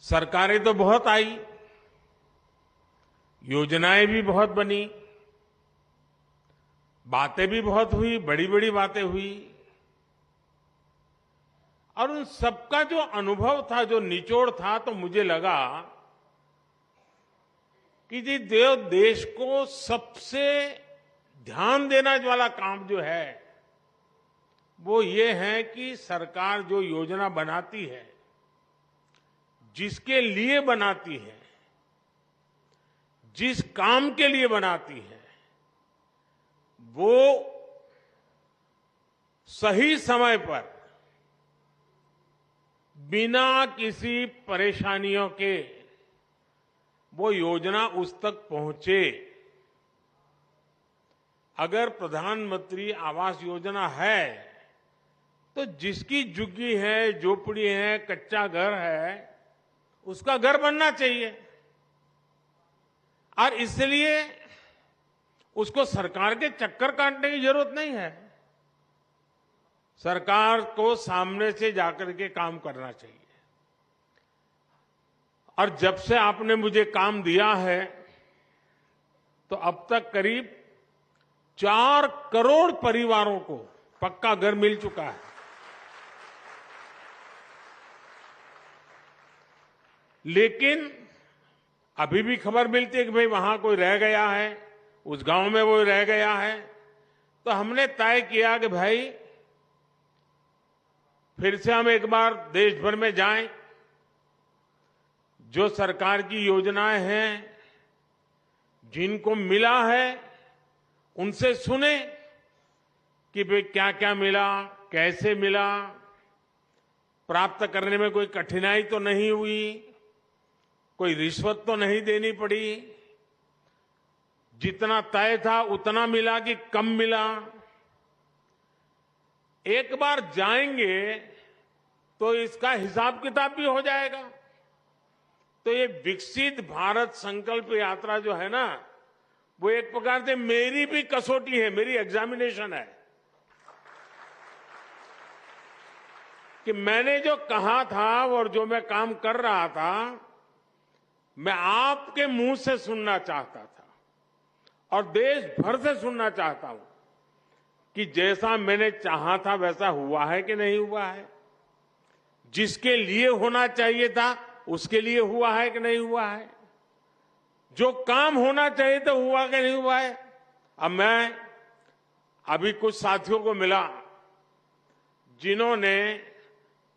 सरकारें तो बहुत आई, योजनाएं भी बहुत बनी, बातें भी बहुत हुई, बड़ी बड़ी बातें हुई, और उन सबका जो अनुभव था, जो निचोड़ था, तो मुझे लगा कि जी देश को सबसे ध्यान देना वाला काम जो है वो ये है कि सरकार जो योजना बनाती है, जिसके लिए बनाती है, जिस काम के लिए बनाती है, वो सही समय पर बिना किसी परेशानियों के वो योजना उस तक पहुंचे। अगर प्रधानमंत्री आवास योजना है तो जिसकी झुग्गी है, झोपड़ी है, कच्चा घर है, उसका घर बनना चाहिए, और इसलिए उसको सरकार के चक्कर काटने की जरूरत नहीं है। सरकार को सामने से जाकर के काम करना चाहिए। और जब से आपने मुझे काम दिया है तो अब तक करीब 4 करोड़ परिवारों को पक्का घर मिल चुका है। लेकिन अभी भी खबर मिलती है कि भाई वहां कोई रह गया है, उस गांव में वो रह गया है। तो हमने तय किया कि भाई फिर से हम एक बार देश भर में जाएं, जो सरकार की योजनाएं हैं, जिनको मिला है, उनसे सुने कि भाई क्या क्या मिला, कैसे मिला, प्राप्त करने में कोई कठिनाई तो नहीं हुई, कोई रिश्वत तो नहीं देनी पड़ी, जितना तय था उतना मिला कि कम मिला। एक बार जाएंगे तो इसका हिसाब किताब भी हो जाएगा। तो ये विकसित भारत संकल्प यात्रा जो है ना, वो एक प्रकार से मेरी भी कसौटी है, मेरी एग्जामिनेशन है कि मैंने जो कहा था और जो मैं काम कर रहा था, मैं आपके मुंह से सुनना चाहता था और देश भर से सुनना चाहता हूं कि जैसा मैंने चाहा था वैसा हुआ है कि नहीं हुआ है, जिसके लिए होना चाहिए था उसके लिए हुआ है कि नहीं हुआ है, जो काम होना चाहिए था हुआ कि नहीं हुआ है। अब मैं अभी कुछ साथियों को मिला जिन्होंने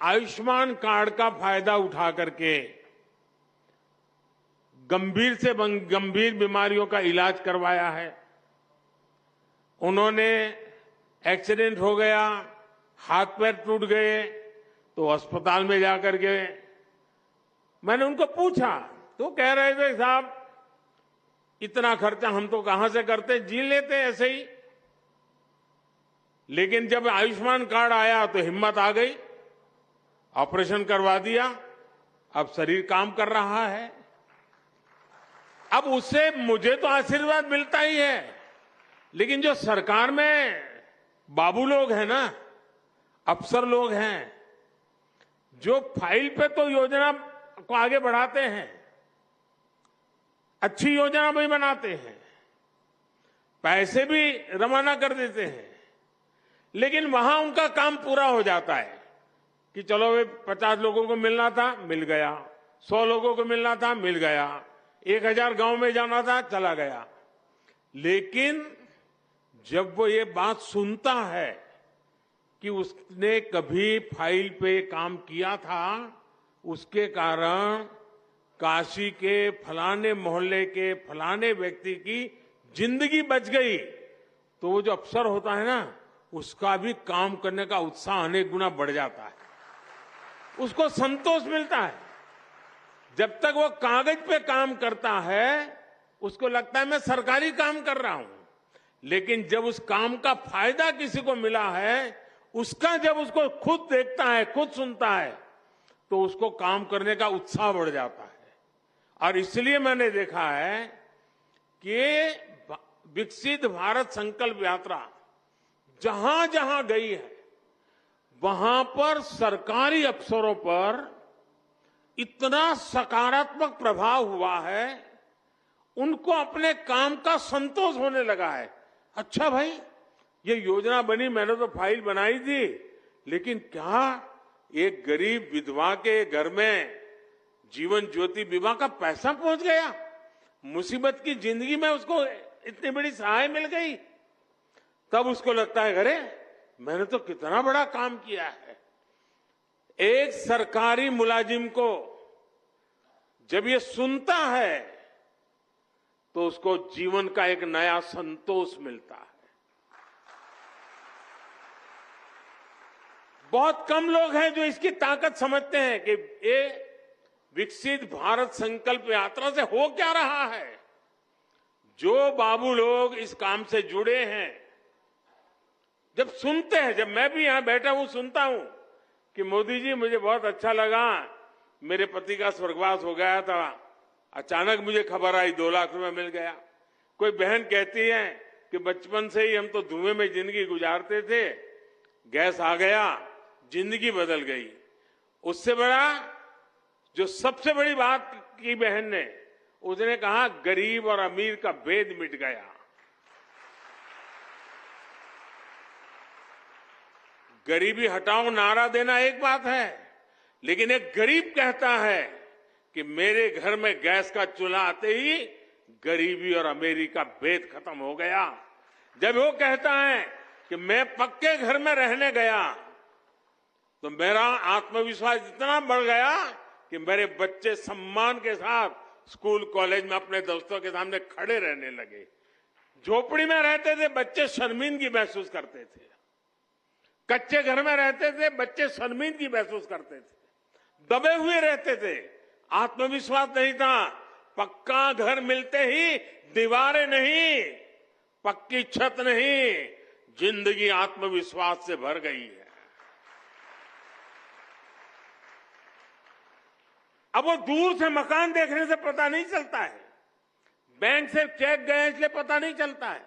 आयुष्मान कार्ड का फायदा उठा करके गंभीर से गंभीर बीमारियों का इलाज करवाया है। उन्होंने एक्सीडेंट हो गया, हाथ पैर टूट गए, तो अस्पताल में जाकर के मैंने उनको पूछा, तो कह रहे थे साहब इतना खर्चा हम तो कहां से करते, जी लेते ऐसे ही। लेकिन जब आयुष्मान कार्ड आया तो हिम्मत आ गई, ऑपरेशन करवा दिया, अब शरीर काम कर रहा है। अब उससे मुझे तो आशीर्वाद मिलता ही है, लेकिन जो सरकार में बाबू लोग हैं ना, अफसर लोग हैं, जो फाइल पे तो योजना को आगे बढ़ाते हैं, अच्छी योजना भी बनाते हैं, पैसे भी रवाना कर देते हैं, लेकिन वहां उनका काम पूरा हो जाता है कि चलो 50 लोगों को मिलना था, मिल गया, 100 लोगों को मिलना था, मिल गया, 1000 गांव में जाना था, चला गया। लेकिन जब वो ये बात सुनता है कि उसने कभी फाइल पे काम किया था, उसके कारण काशी के फलाने मोहल्ले के फलाने व्यक्ति की जिंदगी बच गई, तो वो जो अफसर होता है ना, उसका भी काम करने का उत्साह अनेक गुना बढ़ जाता है, उसको संतोष मिलता है। जब तक वो कागज पे काम करता है उसको लगता है मैं सरकारी काम कर रहा हूं, लेकिन जब उस काम का फायदा किसी को मिला है, उसका जब उसको खुद देखता है, खुद सुनता है, तो उसको काम करने का उत्साह बढ़ जाता है। और इसलिए मैंने देखा है कि विकसित भारत संकल्प यात्रा जहां जहां गई है, वहां पर सरकारी अफसरों पर इतना सकारात्मक प्रभाव हुआ है, उनको अपने काम का संतोष होने लगा है। अच्छा भाई, ये योजना बनी, मैंने तो फाइल बनाई थी, लेकिन क्या एक गरीब विधवा के घर में जीवन ज्योति बीमा का पैसा पहुंच गया? मुसीबत की जिंदगी में उसको इतनी बड़ी सहाय मिल गई। तब उसको लगता है, अरे मैंने तो कितना बड़ा काम किया है। एक सरकारी मुलाजिम को जब ये सुनता है तो उसको जीवन का एक नया संतोष मिलता है। बहुत कम लोग हैं जो इसकी ताकत समझते हैं कि ये विकसित भारत संकल्प यात्रा से हो क्या रहा है। जो बाबू लोग इस काम से जुड़े हैं, जब सुनते हैं, जब मैं भी यहां बैठा हूं सुनता हूं कि मोदी जी मुझे बहुत अच्छा लगा, मेरे पति का स्वर्गवास हो गया था, अचानक मुझे खबर आई 2 लाख रुपए मिल गया। कोई बहन कहती है कि बचपन से ही हम तो धुएं में जिंदगी गुजारते थे, गैस आ गया, जिंदगी बदल गई। उससे बड़ा जो सबसे बड़ी बात की बहन ने, उसने कहा गरीब और अमीर का भेद मिट गया। गरीबी हटाओ नारा देना एक बात है, लेकिन एक गरीब कहता है कि मेरे घर में गैस का चूल्हा आते ही गरीबी और अमीरी का भेद खत्म हो गया। जब वो कहता है कि मैं पक्के घर में रहने गया तो मेरा आत्मविश्वास इतना बढ़ गया कि मेरे बच्चे सम्मान के साथ स्कूल कॉलेज में अपने दोस्तों के सामने खड़े रहने लगे। झोपड़ी में रहते थे, बच्चे शर्मिंदगी महसूस करते थे। कच्चे घर में रहते थे, बच्चे शर्मिंदगी महसूस करते थे, दबे हुए रहते थे, आत्मविश्वास नहीं था। पक्का घर मिलते ही दीवारें नहीं, पक्की छत नहीं, जिंदगी आत्मविश्वास से भर गई है। अब वो दूर से मकान देखने से पता नहीं चलता है, बैंक से चेक गए इसलिए पता नहीं चलता है।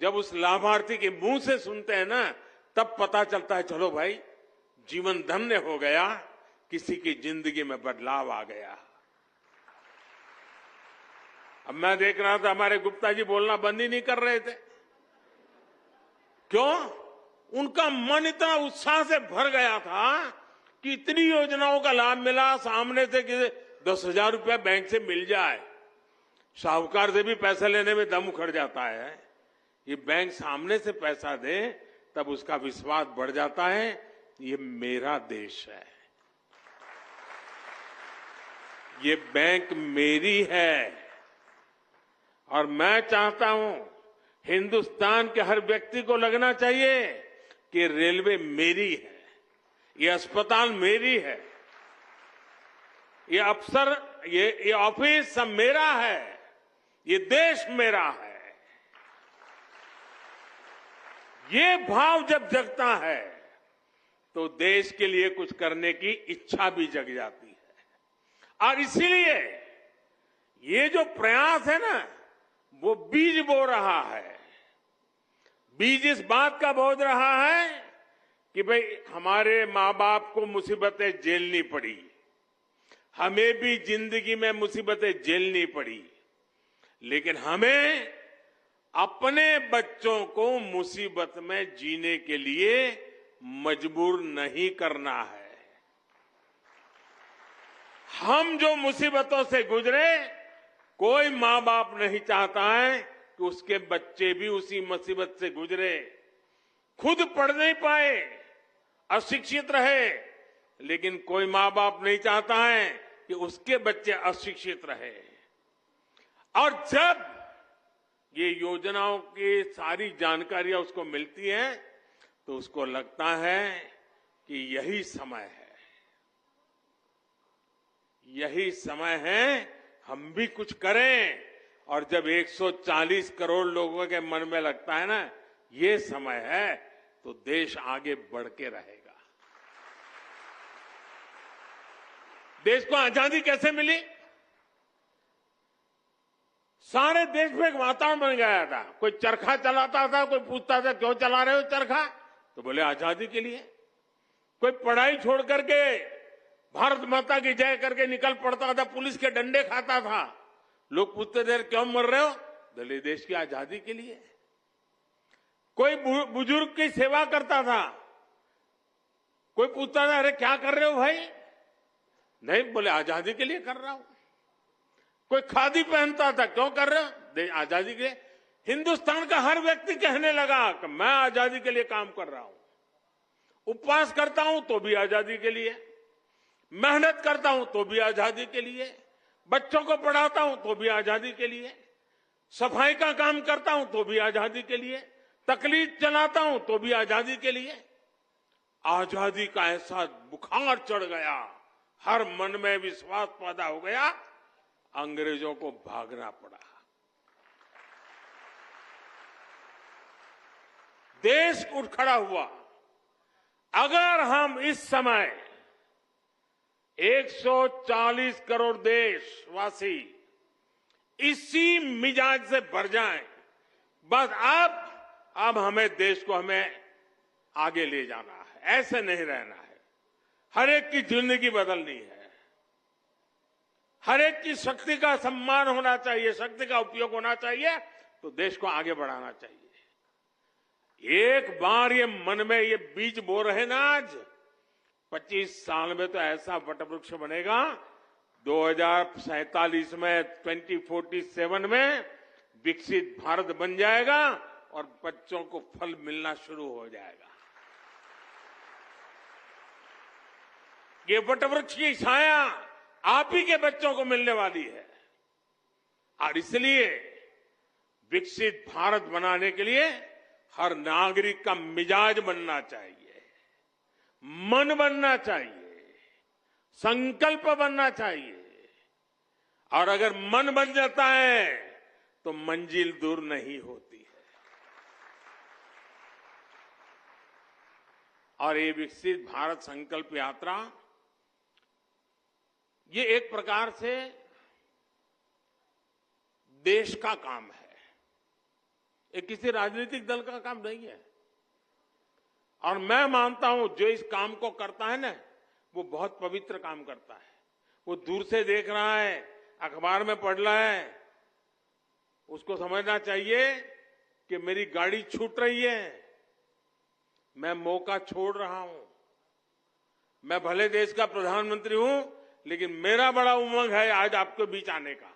जब उस लाभार्थी के मुंह से सुनते हैं ना, तब पता चलता है, चलो भाई जीवन धन्य हो गया, किसी की जिंदगी में बदलाव आ गया। अब मैं देख रहा था हमारे गुप्ता जी बोलना बंद ही नहीं कर रहे थे। क्यों? उनका मन इतना उत्साह से भर गया था कि इतनी योजनाओं का लाभ मिला, सामने से कि 10,000 रुपया बैंक से मिल जाए। साहूकार से भी पैसा लेने में दम उखड़ जाता है, ये बैंक सामने से पैसा दे तब उसका विश्वास बढ़ जाता है, ये मेरा देश है, ये बैंक मेरी है। और मैं चाहता हूं हिंदुस्तान के हर व्यक्ति को लगना चाहिए कि रेलवे मेरी है, ये अस्पताल मेरी है, ये अफसर, ये ऑफिस सब मेरा है, ये देश मेरा है। ये भाव जब जगता है तो देश के लिए कुछ करने की इच्छा भी जग जाती है। और इसीलिए ये जो प्रयास है ना, वो बीज बो रहा है। बीज इस बात का बो रहा है कि भाई हमारे माँ बाप को मुसीबतें झेलनी पड़ी, हमें भी जिंदगी में मुसीबतें झेलनी पड़ी, लेकिन हमें अपने बच्चों को मुसीबत में जीने के लिए मजबूर नहीं करना है। हम जो मुसीबतों से गुजरे, कोई माँ बाप नहीं चाहता है कि उसके बच्चे भी उसी मुसीबत से गुजरे। खुद पढ़ नहीं पाए, अशिक्षित रहे, लेकिन कोई माँ बाप नहीं चाहता है कि उसके बच्चे अशिक्षित रहे। और जब ये योजनाओं की सारी जानकारियां उसको मिलती हैं तो उसको लगता है कि यही समय है, यही समय है हम भी कुछ करें। और जब 140 करोड़ लोगों के मन में लगता है ना ये समय है, तो देश आगे बढ़ के रहेगा। देश को आजादी कैसे मिली? सारे देश में एक वातावरण बन गया था। कोई चरखा चलाता था, कोई पूछता था क्यों चला रहे हो चरखा, तो बोले आजादी के लिए। कोई पढ़ाई छोड़ करके भारत माता की जय करके निकल पड़ता था, पुलिस के डंडे खाता था। लोग पूछते थे क्यों मर रहे हो? बोले देश की आजादी के लिए। कोई बुजुर्ग की सेवा करता था, कोई पूछता था अरे क्या कर रहे हो भाई? नहीं, बोले आजादी के लिए कर रहा हूं। कोई खादी पहनता था, क्यों कर रहे हो? आजादी के लिए। हिंदुस्तान का हर व्यक्ति कहने लगा कि मैं आजादी के लिए काम कर रहा हूं। उपवास करता हूं तो भी आजादी के लिए, मेहनत करता हूं तो भी आजादी के लिए, बच्चों को पढ़ाता हूं तो भी आजादी के लिए, सफाई का काम करता हूं तो भी आजादी के लिए, तकलीफ चलाता हूं तो भी आजादी के लिए। आजादी का ऐसा बुखार चढ़ गया, हर मन में विश्वास पैदा हो गया, अंग्रेजों को भागना पड़ा। देश उठ खड़ा हुआ। अगर हम इस समय 140 करोड़ देशवासी इसी मिजाज से भर जाएं, बस अब हमें देश को हमें आगे ले जाना है, ऐसे नहीं रहना है। हर एक की जिंदगी बदलनी है, हर एक की शक्ति का सम्मान होना चाहिए, शक्ति का उपयोग होना चाहिए, तो देश को आगे बढ़ाना चाहिए। एक बार ये मन में ये बीज बो रहे ना, आज 25 साल में तो ऐसा वटवृक्ष बनेगा, 2047 में 2047 में विकसित भारत बन जाएगा और बच्चों को फल मिलना शुरू हो जाएगा। ये वटवृक्ष की छाया आप ही के बच्चों को मिलने वाली है। और इसलिए विकसित भारत बनाने के लिए हर नागरिक का मिजाज बनना चाहिए, मन बनना चाहिए, संकल्प बनना चाहिए। और अगर मन बन जाता है तो मंजिल दूर नहीं होती है। और ये विकसित भारत संकल्प यात्रा, ये एक प्रकार से देश का काम है, ये किसी राजनीतिक दल का काम नहीं है। और मैं मानता हूं जो इस काम को करता है ना, वो बहुत पवित्र काम करता है। वो दूर से देख रहा है, अखबार में पढ़ रहा है, उसको समझना चाहिए कि मेरी गाड़ी छूट रही है, मैं मौका छोड़ रहा हूं। मैं भले देश का प्रधानमंत्री हूं, लेकिन मेरा बड़ा उमंग है आज आपके बीच आने का।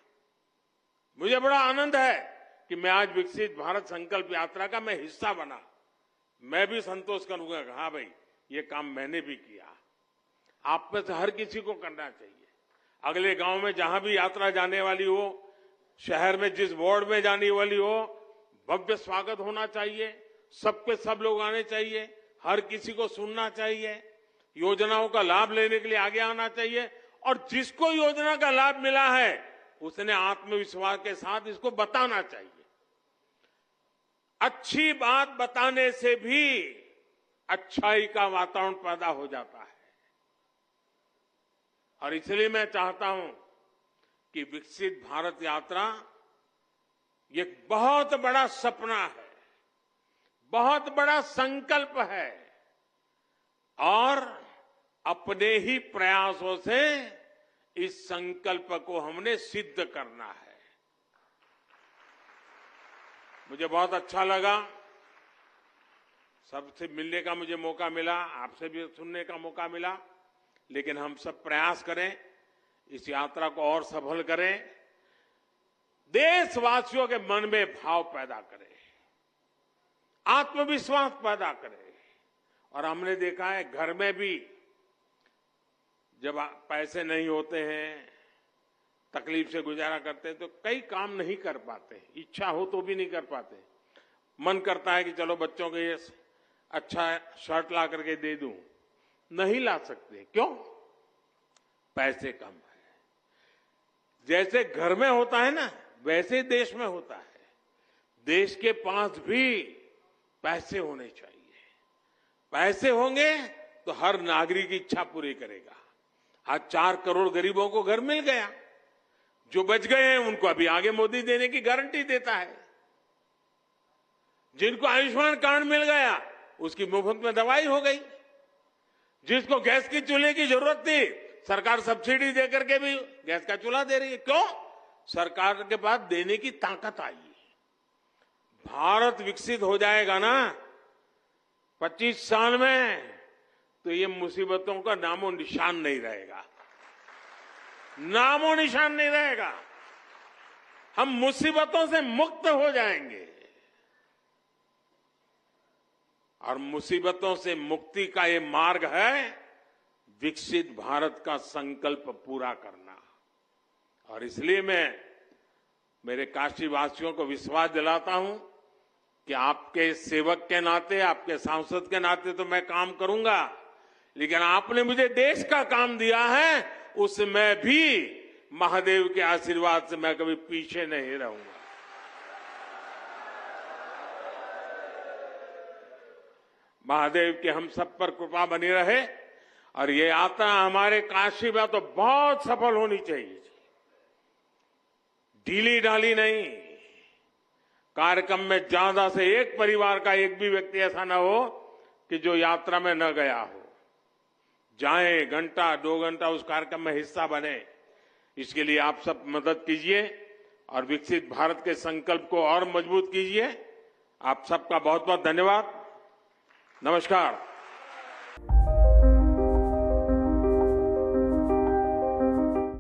मुझे बड़ा आनंद है कि मैं आज विकसित भारत संकल्प यात्रा का मैं हिस्सा बना। मैं भी संतोष करूंगा कि हाँ भाई, ये काम मैंने भी किया। आप में से हर किसी को करना चाहिए। अगले गांव में जहां भी यात्रा जाने वाली हो, शहर में जिस वार्ड में जाने वाली हो, भव्य स्वागत होना चाहिए। सबके सब लोग आने चाहिए, हर किसी को सुनना चाहिए, योजनाओं का लाभ लेने के लिए आगे आना चाहिए। और जिसको योजना का लाभ मिला है उसने आत्मविश्वास के साथ इसको बताना चाहिए। अच्छी बात बताने से भी अच्छाई का वातावरण पैदा हो जाता है। और इसलिए मैं चाहता हूं कि विकसित भारत यात्रा ये बहुत बड़ा सपना है, बहुत बड़ा संकल्प है, और अपने ही प्रयासों से इस संकल्प को हमने सिद्ध करना है। मुझे बहुत अच्छा लगा, सबसे मिलने का मुझे मौका मिला, आपसे भी सुनने का मौका मिला। लेकिन हम सब प्रयास करें, इस यात्रा को और सफल करें, देशवासियों के मन में भाव पैदा करें, आत्मविश्वास पैदा करें। और हमने देखा है घर में भी जब पैसे नहीं होते हैं, तकलीफ से गुजारा करते हैं, तो कई काम नहीं कर पाते। इच्छा हो तो भी नहीं कर पाते। मन करता है कि चलो बच्चों को ये अच्छा शर्ट ला करके दे दूं, नहीं ला सकते। क्यों? पैसे कम है। जैसे घर में होता है ना, वैसे देश में होता है। देश के पास भी पैसे होने चाहिए। पैसे होंगे तो हर नागरिक की इच्छा पूरी करेगा। आज 4 करोड़ गरीबों को घर मिल गया, जो बच गए हैं उनको अभी आगे मोदी देने की गारंटी देता है। जिनको आयुष्मान कार्ड मिल गया उसकी मुफ्त में दवाई हो गई। जिसको गैस की चूल्हे की जरूरत थी सरकार सब्सिडी देकर के भी गैस का चूल्हा दे रही है। क्यों? सरकार के पास देने की ताकत आई है। भारत विकसित हो जाएगा ना 25 साल में, तो ये मुसीबतों का नामो निशान नहीं रहेगा, नामो निशान नहीं रहेगा। हम मुसीबतों से मुक्त हो जाएंगे और मुसीबतों से मुक्ति का ये मार्ग है विकसित भारत का संकल्प पूरा करना। और इसलिए मैं मेरे काशी वासियों को विश्वास दिलाता हूं कि आपके सेवक के नाते, आपके सांसद के नाते तो मैं काम करूंगा, लेकिन आपने मुझे देश का काम दिया है, उसमें भी महादेव के आशीर्वाद से मैं कभी पीछे नहीं रहूंगा। महादेव की हम सब पर कृपा बनी रहे और ये यात्रा हमारे काशी में तो बहुत सफल होनी चाहिए, ढीली ढाली नहीं। कार्यक्रम में ज्यादा से एक परिवार का एक भी व्यक्ति ऐसा न हो कि जो यात्रा में न गया हो। जाए, घंटा 2 घंटा उस कार्यक्रम में हिस्सा बने, इसके लिए आप सब मदद कीजिए और विकसित भारत के संकल्प को और मजबूत कीजिए। आप सबका बहुत बहुत धन्यवाद। नमस्कार।